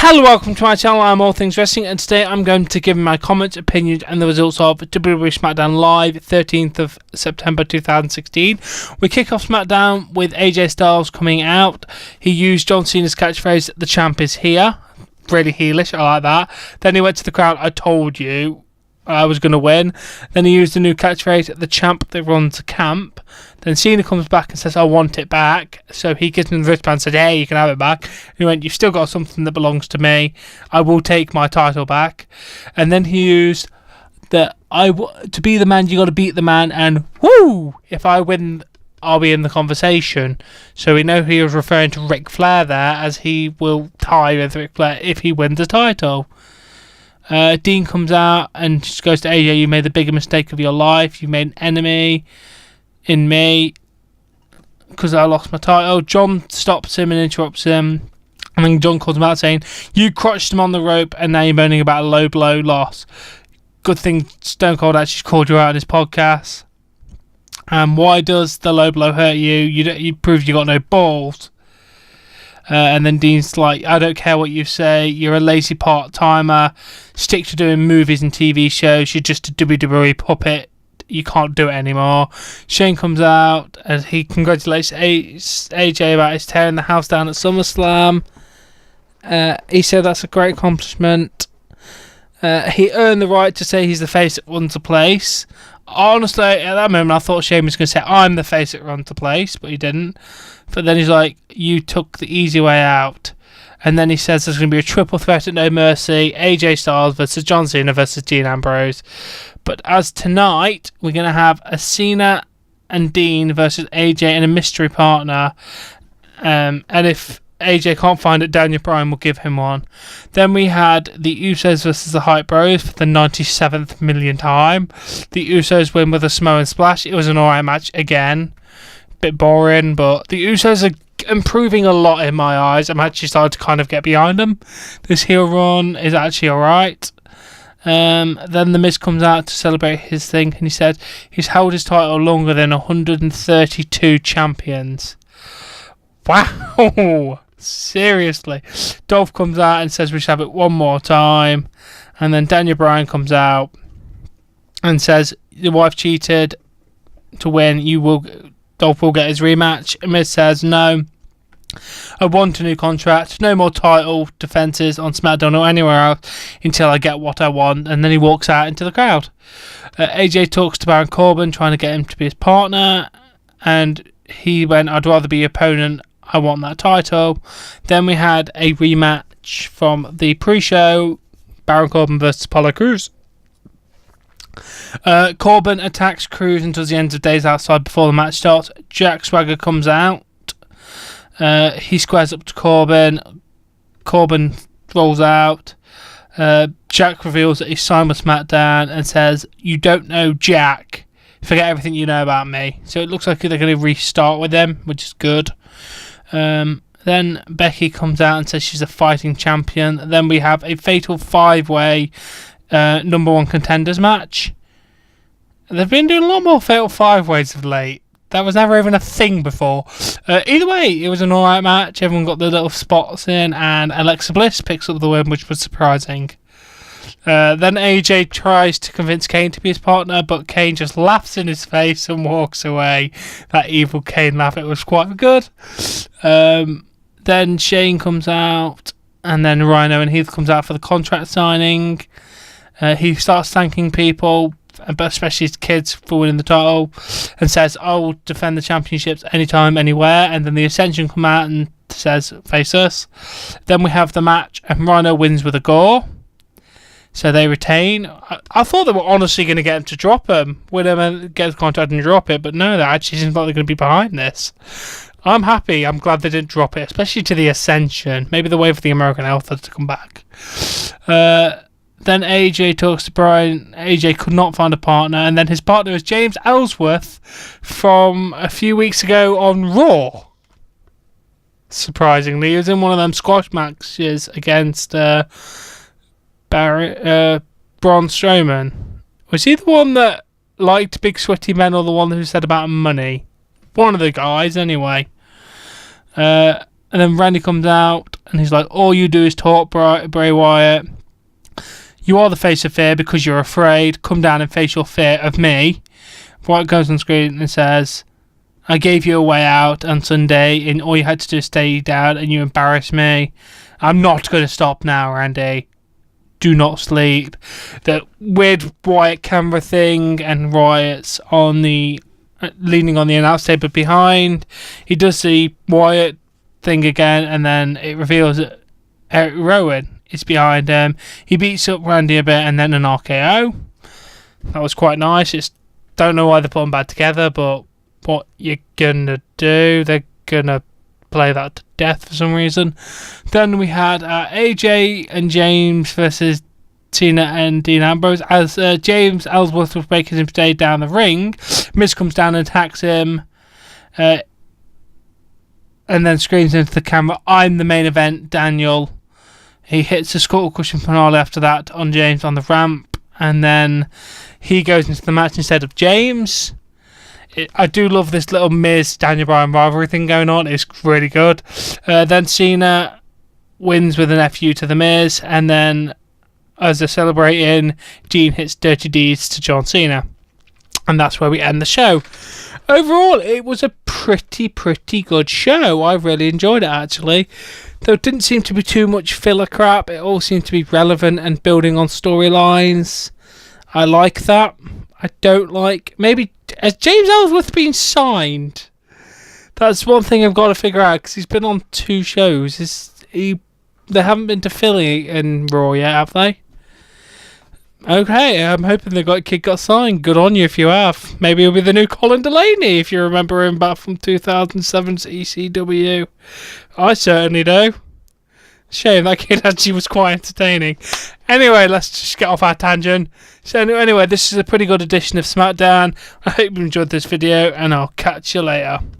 Hello, welcome to my channel. I'm All Things Wrestling, and today I'm going to give my comments, opinions, and the results of WWE SmackDown Live, 13th of September 2016. We kick off SmackDown with AJ Styles coming out. He used John Cena's catchphrase, "The champ is here." Really heelish, I like that. Then he went to the crowd, "I told you I was going to win." Then he used a new catchphrase, "The champ that runs a camp." Then Cena comes back and says, "I want it back." So he gives him the wristband and said, "Hey, you can have it back." And he went, "You've still got something that belongs to me. I will take my title back." And then he used that to be the man, you got to beat the man, and woo! If I win, I'll be in the conversation. So we know he was referring to Ric Flair there, as he will tie with Ric Flair if he wins the title. Dean comes out and just goes to AJ, "You made the bigger mistake of your life. You made an enemy in me because I lost my title." John stops him and interrupts him, and then John calls him out saying, "You crushed him on the rope and now you're moaning about a low blow loss." Good thing Stone Cold actually called you out on his podcast. Why does the low blow hurt you? You proved you got no balls. And then Dean's like, "I don't care what you say. You're a lazy part-timer. Stick to doing movies and TV shows. You're just a WWE puppet. You can't do it anymore." Shane comes out and he congratulates AJ about his tearing the house down at SummerSlam. He said that's a great accomplishment. He earned the right to say he's the face that runs the place. Honestly, at that moment I thought Shane was going to say, "I'm the face that runs the place," but he didn't. But then he's like, "You took the easy way out." And then he says there's going to be a triple threat at No Mercy, AJ Styles versus John Cena versus Dean Ambrose. But as tonight, we're going to have a Cena and Dean versus AJ and a mystery partner. And if AJ can't find it, Daniel Bryan will give him one. Then we had the Usos versus the Hype Bros for the 97th million time. The Usos win with a Samoan splash. It was an alright match again. Bit boring, but the Usos are improving a lot in my eyes. I'm actually starting to kind of get behind them. This heel run is actually alright. Then The Miz comes out to celebrate his thing, and he said he's held his title longer than 132 champions. Wow! Seriously. Dolph comes out and says we should have it one more time. And then Daniel Bryan comes out and says your wife cheated to win. Dolph will get his rematch. Miz says no. I want a new contract. No more title defences on SmackDown or anywhere else until I get what I want. And then he walks out into the crowd. AJ talks to Baron Corbin, trying to get him to be his partner. And he went, "I'd rather be your opponent. I want that title." Then we had a rematch from the pre-show. Baron Corbin versus Apollo Crews. Corbin attacks Crews and does the end of days outside before the match starts. Jack Swagger comes out. He squares up to Corbin. Corbin rolls out. Jack reveals that he's signed with SmackDown and says, "You don't know Jack. Forget everything you know about me." So it looks like they're going to restart with him, which is good. Then Becky comes out and says she's a fighting champion. Then we have a fatal 5-way number one contenders match. They've been doing a lot more fatal 5-ways of late. That was never even a thing before. Either way, it was an alright match. Everyone got their little spots in, and Alexa Bliss picks up the win, which was surprising. Then AJ tries to convince Kane to be his partner, but Kane just laughs in his face and walks away. That evil Kane laugh, it was quite good. Then Shane comes out, and then Rhino and Heath comes out for the contract signing. He starts thanking people, but especially his kids, for winning the title, and says, "I will defend the championships anytime, anywhere." And then the Ascension come out and says, "Face us." Then we have the match, and Rhino wins with a gore. So they retain. I thought they were honestly going to get him to drop him, win him and get the contract and drop it, but no, that actually seems like they're going to be behind this. I'm happy. I'm glad they didn't drop it, especially to the Ascension. Maybe they'll wait for the American Alpha to come back. Then AJ talks to Bryan. AJ could not find a partner, and then his partner is James Ellsworth from a few weeks ago on Raw. Surprisingly, he was in one of them squash matches against Braun Strowman. Was he the one that liked big sweaty men, or the one who said about money? One of the guys, anyway. And then Randy comes out and he's like, all you do is talk, Bray Wyatt. You are the face of fear because you're afraid. Come down and face your fear of me. Wyatt goes on screen and says, I gave you a way out on Sunday, and all you had to do is stay down, and you embarrassed me. I'm not going to stop now, Randy. Do not sleep. The weird Wyatt camera thing, and Wyatt's on the leaning on the announce table behind. He does the Wyatt thing again, and then it reveals that Eric Rowan is behind him. He beats up Randy a bit, and then an RKO. That was quite nice. Don't know why they put them back together, but what you're gonna do? They're gonna play that to death for some reason. Then we had AJ and James versus Cena and Dean Ambrose. As James Ellsworth was making him stay down the ring, Miz comes down and attacks him, and then screams into the camera, I'm the main event, Daniel. He hits a skull cushion finale after that on James on the ramp, and then he goes into the match instead of James. I do love this little Miz Daniel Bryan rivalry thing going on. It's really good. Then Cena wins with an FU to the Miz, and then as they're celebrating, Dean hits Dirty Deeds to John Cena, and that's where we end the show. Overall, it was a pretty good show. I really enjoyed it, actually. There didn't seem to be too much filler crap. It all seemed to be relevant and building on storylines. I like that. I don't like... Maybe... Has James Ellsworth been signed? That's one thing I've got to figure out, because he's been on 2 shows. They haven't been to Philly and Raw yet, have they? Okay, I'm hoping the kid got signed. Good on you if you have. Maybe he'll be the new Colin Delaney, if you remember him back from 2007's ECW. I certainly do. Shame, that kid actually was quite entertaining. Anyway, let's just get off our tangent. So anyway, this is a pretty good edition of SmackDown. I hope you enjoyed this video, and I'll catch you later.